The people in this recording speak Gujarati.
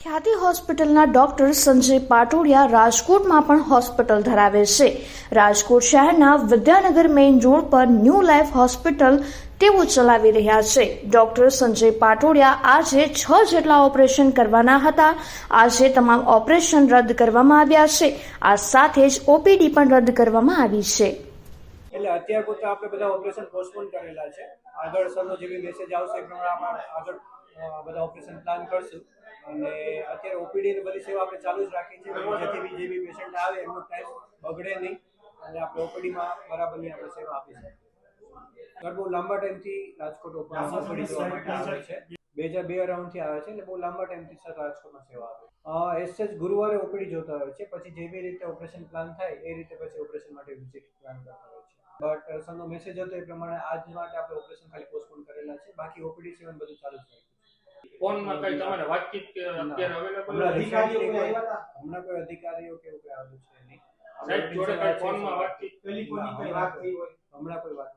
ખ્યાતિ હોસ્પિટલના ડોક્ટર સંજય પાટોડિયા રાજકોટમાં પણ હોસ્પિટલ ધરાવે છે. રાજકોટ શહેરના વિદ્યાનગર મેઇન રોડ પર ન્યૂ લાઈફ હોસ્પિટલ તેઓ ચલાવી રહ્યા છે. ડોક્ટર સંજય પાટોડિયા આજે 6 જેટલા ઓપરેશન કરવાના હતા. આજે તમામ ઓપરેશન રદ કરવામાં આવ્યા છે. આ સાથે જ ઓપીડી પણ રદ કરવામાં આવી છે. એટલે અત્યાર પૂરતા આપણે બધા ઓપરેશન પોસ્ટપોન કરેલા છે. આગળ સરનો જે બી મેસેજ આવશે એ પ્રમાણે આપણે આગળ બધા ઓપરેશન પ્લાન કરશું. અને અત્યારે ઓપીડી ની બધી સેવા આપણે ચાલુ જ રાખી છે, જેથી બી જે બી પેશન્ટ આવે એમનો ટાઈમ બગડે નહીં અને આપણે ઓપીડીમાં બરાબરની આપણે સેવા આપીશું. બહુ લાંબા ટાઈમથી રાજકોટ ઓપીડી જોવા માટે આવે છે. 2002 અરાઉન્ડથી આવે છે, એટલે બહુ લાંબા ટાઈમથી સર રાજકોટમાં સેવા આપે. એસએચ ગુરુવારે ઓપીડી જોતા હોય છે, પછી જે બી રીતે ઓપરેશન પ્લાન થાય એ રીતે પછી ઓપરેશન માટે વિઝિટ પ્લાન કરતા હોય છે. બટ સરનો મેસેજ હતો એ પ્રમાણે આજ માટે આપણે ઓપરેશન ખાલી પોસ્ટપોન કરેલા છે. બાકી ઓપીડી સેવા બધું ચાલુ જ છે. ફોનમાં કઈ તમારે વાતચીત કે અત્યારે અવેલેબલ હમણાં કોઈ અધિકારીઓ કે એવું કઈ આવ્યું છે નહીં. સાહેબ જોડે કઈ ફોનમાં વાતચીત હમણાં કોઈ વાત